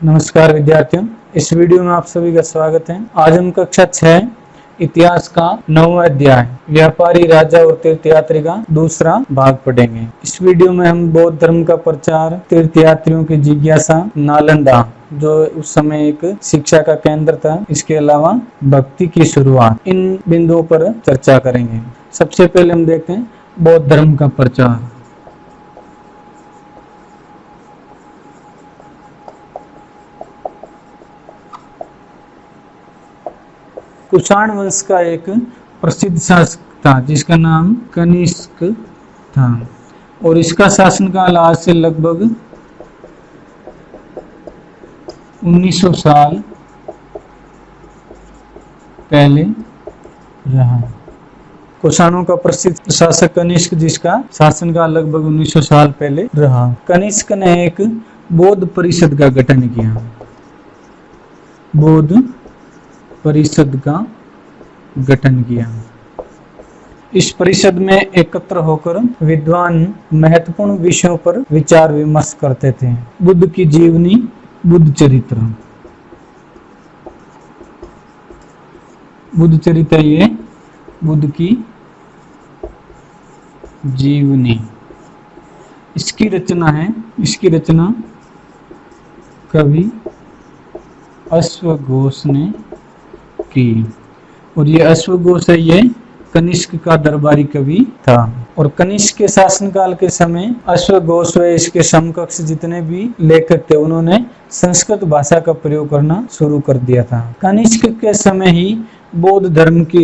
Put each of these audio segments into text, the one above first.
नमस्कार विद्यार्थियों, इस वीडियो में आप सभी का स्वागत है। आज हम कक्षा 6 इतिहास का 9वां अध्याय व्यापारी राजा और तीर्थयात्री का दूसरा भाग पढ़ेंगे। इस वीडियो में हम बौद्ध धर्म का प्रचार, तीर्थयात्रियों की जिज्ञासा, नालंदा जो उस समय एक शिक्षा का केंद्र था, इसके अलावा भक्ति की शुरुआत, इन बिंदुओं पर चर्चा करेंगे। सबसे पहले हम देखते हैं बौद्ध धर्म का प्रचार। कुषाण वंश का एक प्रसिद्ध शासक था जिसका नाम कनिष्क था और इसका शासनकाल आज से लगभग 1900 साल पहले रहा। कुषाणों का प्रसिद्ध शासक कनिष्क, जिसका शासनकाल लगभग 1900 साल पहले रहा। कनिष्क ने एक बौद्ध परिषद का गठन किया। बौद्ध परिषद का गठन किया। इस परिषद में एकत्र होकर विद्वान महत्वपूर्ण विषयों पर विचार विमर्श करते थे। बुद्ध की जीवनी, बुद्ध चरित्र। बुद्ध चरित्र ये बुद्ध की जीवनी, इसकी रचना कवि अश्वघोष ने की और ये अश्वघोष है, ये कनिष्क का दरबारी कवि था। और कनिष्क के शासनकाल के समय अश्वघोष व इसके समकक्ष जितने भी लेखक थे, उन्होंने संस्कृत भाषा का प्रयोग करना शुरू कर दिया था। कनिष्क के समय ही बौद्ध धर्म की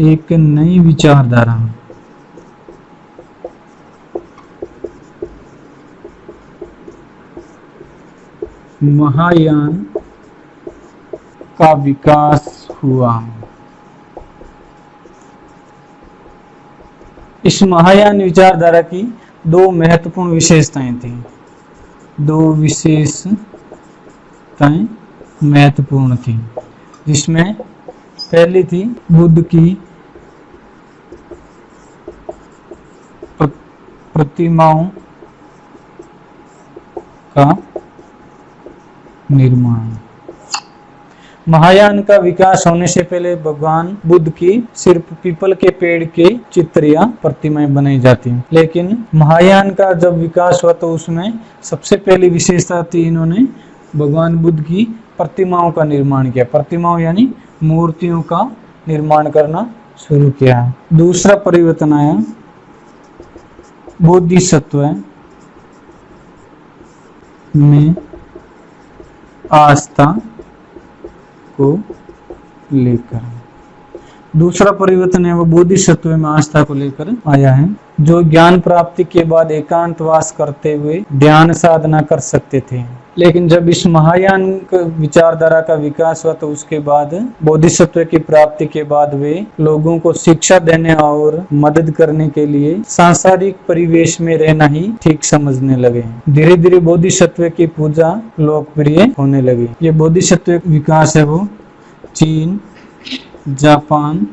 एक नई विचारधारा महायान का विकास हुआ। इस महायान विचारधारा की दो महत्वपूर्ण विशेषताएं थी। महत्वपूर्ण थी, जिसमें पहली थी बुद्ध की प्रतिमाओं का निर्माण। महायान का विकास होने से पहले भगवान बुद्ध की सिर्फ पीपल के पेड़ के चित्र या प्रतिमाएं बनाई जाती, लेकिन महायान का जब विकास हुआ तो उसमें सबसे पहली विशेषता थी, इन्होंने भगवान बुद्ध की प्रतिमाओं का निर्माण किया। प्रतिमाओं यानी मूर्तियों का निर्माण करना शुरू किया। दूसरा परिवर्तन आया बोधिसत्व में आस्था को लेकर। दूसरा परिवर्तन है वो बोधिसत्व में आस्था को लेकर आया है, जो ज्ञान प्राप्ति के बाद एकांतवास करते हुए ध्यान साधना कर सकते थे। लेकिन जब इस महायान विचारधारा का विकास हुआ तो उसके बाद बोधिसत्व की प्राप्ति के बाद वे लोगों को शिक्षा देने और मदद करने के लिए सांसारिक परिवेश में रहना ही ठीक समझने लगे। धीरे धीरे बोधिसत्व की पूजा लोकप्रिय होने लगी। ये बोधिसत्व विकास है वो चीन, जापान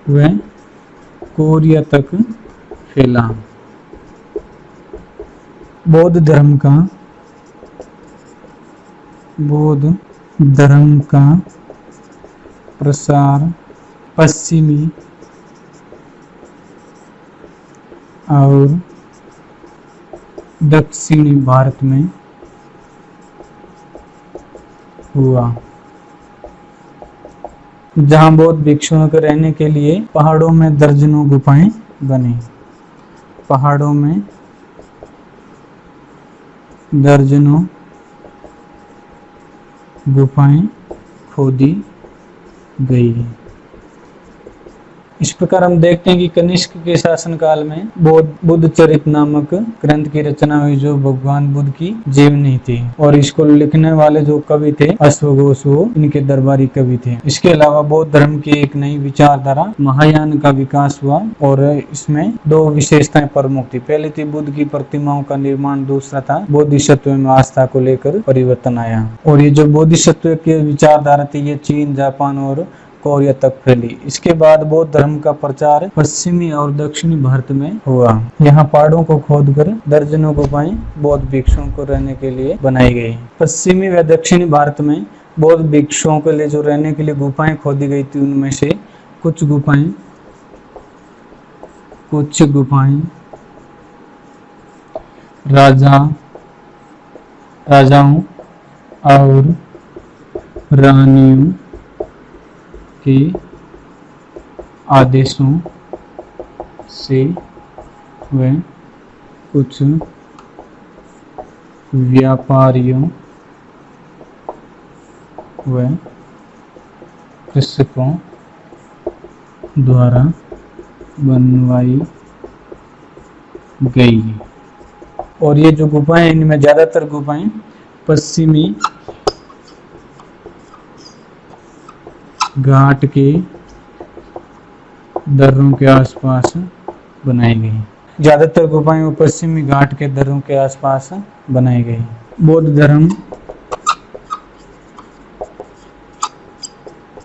व कोरिया तक फैला। बौद्ध धर्म का प्रसार पश्चिमी और दक्षिणी भारत में हुआ, जहां बौद्ध भिक्षुओं के रहने के लिए पहाड़ों में दर्जनों गुफाएं बनी। पहाड़ों में दर्जनों गुफाएं खोदी गई। इस प्रकार हम देखते हैं कि कनिष्क के शासनकाल में बुद्ध चरित्र नामक ग्रंथ की रचना हुई, जो भगवान बुद्ध की जीवनी थी। और इसको लिखने वाले जो कवि थे अश्वघोष, वो इनके दरबारी कवि थे। इसके अलावा बौद्ध धर्म की एक नई विचारधारा महायान का विकास हुआ और इसमें दो विशेषताएं प्रमुख थी। पहली थी बुद्ध की प्रतिमाओं का निर्माण, दूसरा था बोधिसत्व में आस्था को लेकर परिवर्तन आया। और ये जो बोधिसत्व की विचारधारा थी, ये चीन, जापान और कोरिया तक फैली। इसके बाद बौद्ध धर्म का प्रचार पश्चिमी और दक्षिणी भारत में हुआ। यहाँ पहाड़ों को खोदकर दर्जनों गुफाएं बौद्ध भिक्षुओं को रहने के लिए बनाई गई। पश्चिमी व दक्षिणी भारत में बौद्ध भिक्षुओं के लिए जो रहने के लिए गुफाएं खोदी गई थी, उनमें से कुछ गुफाएं राजाओं और रानियों के आदेशों से व कुछ व्यापारियों व कृषकों द्वारा बनवाई गई। और ये जो गुफाएं, इनमें ज्यादातर गुफाएं पश्चिमी घाट के दर्रों के आसपास बनाई गई। ज्यादातर गुफाएं पश्चिमी घाट के दर्रों के आसपास बनाई गई। बौद्ध धर्म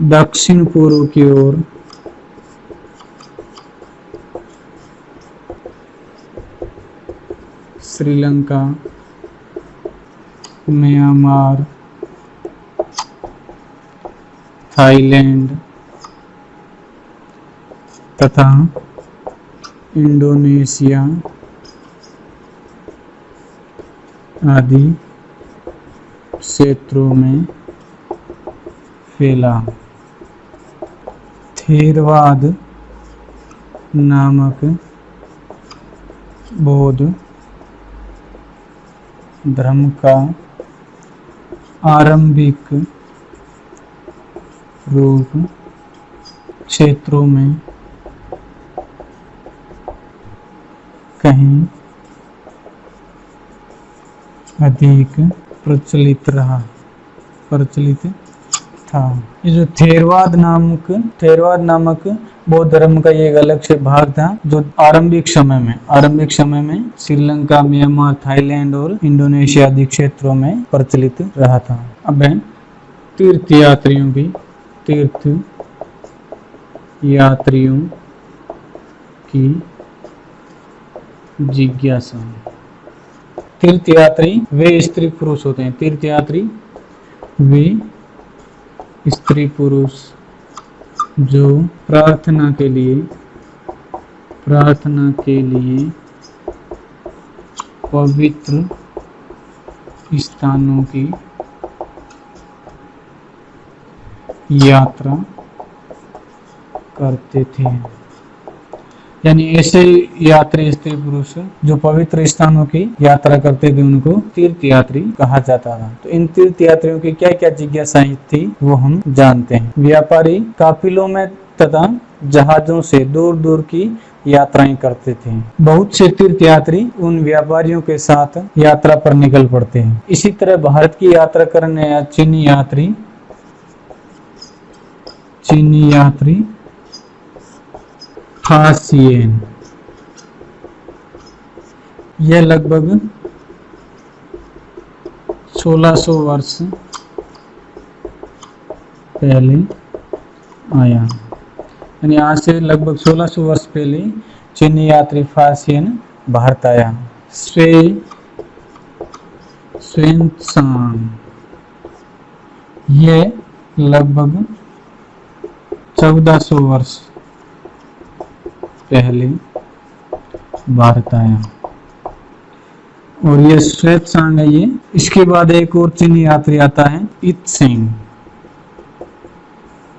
दक्षिण पूर्व की ओर श्रीलंका, म्यांमार, थाईलैंड तथा इंडोनेशिया आदि क्षेत्रों में फैला। थेरवाद नामक बौद्ध धर्म का आरंभिक रूप क्षेत्रों में कहीं अधिक प्रचलित था। ये जो थेरवाद नामक बौद्ध धर्म का एक अलग से भाग था, जो आरंभिक समय में श्रीलंका, म्यांमार, थाईलैंड और इंडोनेशिया आदि क्षेत्रों में प्रचलित रहा था। अब है तीर्थ यात्रियों की जिज्ञासा। तीर्थयात्री वे स्त्री पुरुष होते हैं। तीर्थयात्री वे स्त्री पुरुष जो प्रार्थना के लिए पवित्र स्थानों की यात्रा करते थे। यानी ऐसे यात्री स्त्री पुरुष जो पवित्र स्थानों की यात्रा करते थे, उनको तीर्थयात्री कहा जाता था। तो इन तीर्थयात्रियों की क्या क्या जिज्ञासाएं थी वो हम जानते हैं। व्यापारी काफिलों में तथा जहाजों से दूर दूर की यात्राएं करते थे। बहुत से तीर्थयात्री उन व्यापारियों के साथ यात्रा पर निकल पड़ते हैं। इसी तरह भारत की यात्रा करने या चीनी यात्री फासियन, यह लगभग 1600 वर्ष पहले आया। यानी आज से लगभग 1600 वर्ष पहले चीनी यात्री फासियन भारत आया। ह्वेन-त्सांग यह लगभग 1400 वर्ष पहले भारत आया। और ये ह्वेन-त्सांग है ये। इसके बाद एक और चीनी यात्री आता है, इत्सेंग।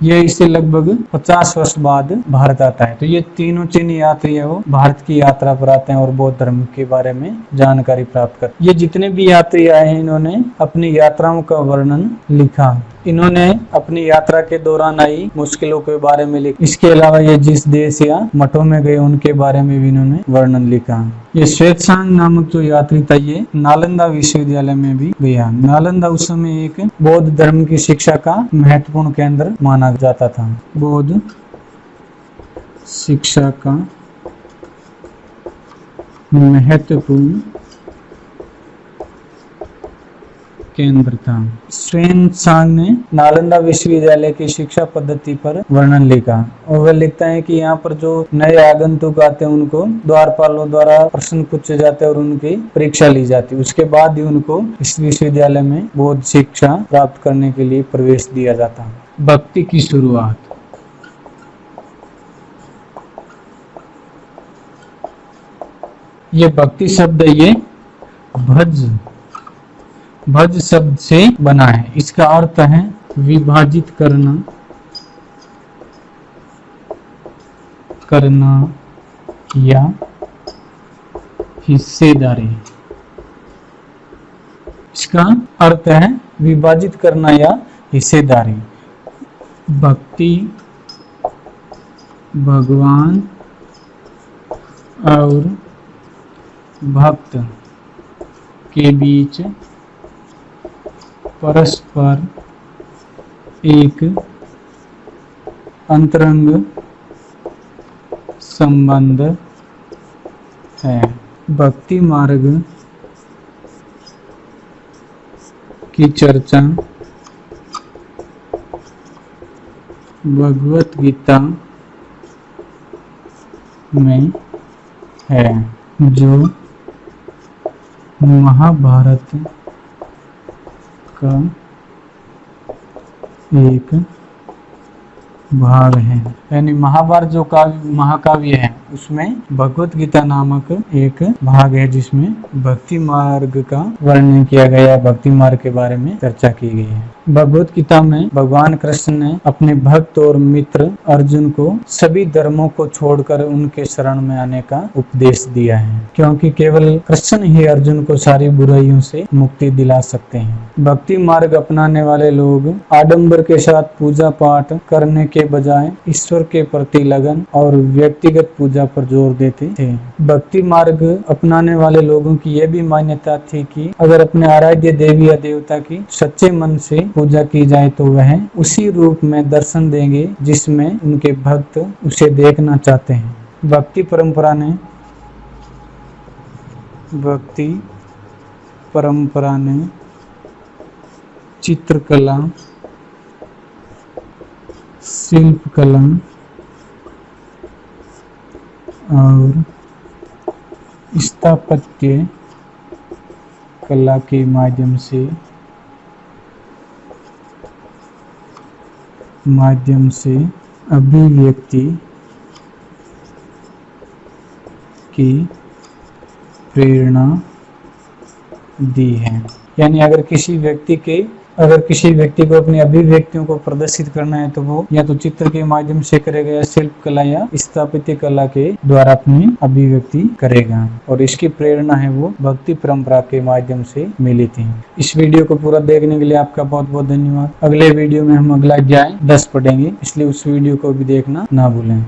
ये इससे लगभग 50 वर्ष बाद भारत आता है। तो ये तीनों चीनी यात्री है वो भारत की यात्रा पर आते हैं और बौद्ध धर्म के बारे में जानकारी प्राप्त करते हैं। ये जितने भी यात्री आए हैं, इन्होंने अपनी यात्राओं का वर्णन लिखा। इन्होंने अपनी यात्रा के दौरान आई मुश्किलों के बारे में लिखा। इसके अलावा ये जिस देश या मठों में गए उनके बारे में भी इन्होंने वर्णन लिखा। ये ह्वेन-त्सांग नामक जो यात्री था, ये नालंदा विश्वविद्यालय में भी गया। नालंदा उस समय एक बौद्ध धर्म की शिक्षा का महत्वपूर्ण केंद्र माना जाता था। बौद्ध शिक्षा का महत्वपूर्ण केंद्र था। ह्वेनसांग ने नालंदा विश्वविद्यालय की शिक्षा पद्धति पर वर्णन लिखा और वह लिखता है कि यहाँ पर जो नए आगंतुक आते हैं उनको द्वारपालों द्वारा प्रश्न पूछे जाते हैं और उनकी परीक्षा ली जाती है। उसके बाद ही उनको इस विश्वविद्यालय में बौद्ध शिक्षा प्राप्त करने के लिए प्रवेश दिया जाता है। भक्ति की शुरुआत। ये भक्ति शब्द ये भज शब्द से बना है। इसका अर्थ है विभाजित करना या हिस्सेदारी। इसका अर्थ है विभाजित करना या हिस्सेदारी। भक्ति भगवान और भक्त के बीच परस्पर एक अंतरंग संबंध है। भक्ति मार्ग की चर्चा भगवत गीता में है, जो महाभारत का एक भाग है। यानी महाभारत जो महाकाव्य है उसमें भगवत गीता नामक एक भाग है जिसमें भक्ति मार्ग का वर्णन किया गया, भक्ति मार्ग के बारे में चर्चा की गई है। भगवत गीता में भगवान कृष्ण ने अपने भक्त और मित्र अर्जुन को सभी धर्मों को छोड़कर उनके शरण में आने का उपदेश दिया है, क्योंकि केवल कृष्ण ही अर्जुन को सारी बुराइयों से मुक्ति दिला सकते हैं। भक्ति मार्ग अपनाने वाले लोग आडंबर के साथ पूजा पाठ करने के बजाय ईश्वर के प्रति लगन और व्यक्तिगत पूजा पर जोर देते थे। भक्ति मार्ग अपनाने वाले लोगों की यह भी मान्यता थी कि अगर अपने आराध्य देवी या देवता की सच्चे मन से पूजा की जाए तो वह उसी रूप में दर्शन देंगे जिसमें उनके भक्त उसे देखना चाहते हैं। भक्ति परंपरा ने चित्रकला, शिल्पकला और स्थापत्य कला के माध्यम से अभिव्यक्ति की प्रेरणा दी है। यानी अगर किसी व्यक्ति को अपनी अभिव्यक्तियों को प्रदर्शित करना है तो वो या तो चित्र के माध्यम से करेगा या शिल्प कला या स्थापत्य कला के द्वारा अपनी अभिव्यक्ति करेगा, और इसकी प्रेरणा है वो भक्ति परंपरा के माध्यम से मिली थी। इस वीडियो को पूरा देखने के लिए आपका बहुत बहुत धन्यवाद। अगले वीडियो में हम अगला अध्याय 10 पढ़ेंगे, इसलिए उस वीडियो को भी देखना ना भूलें।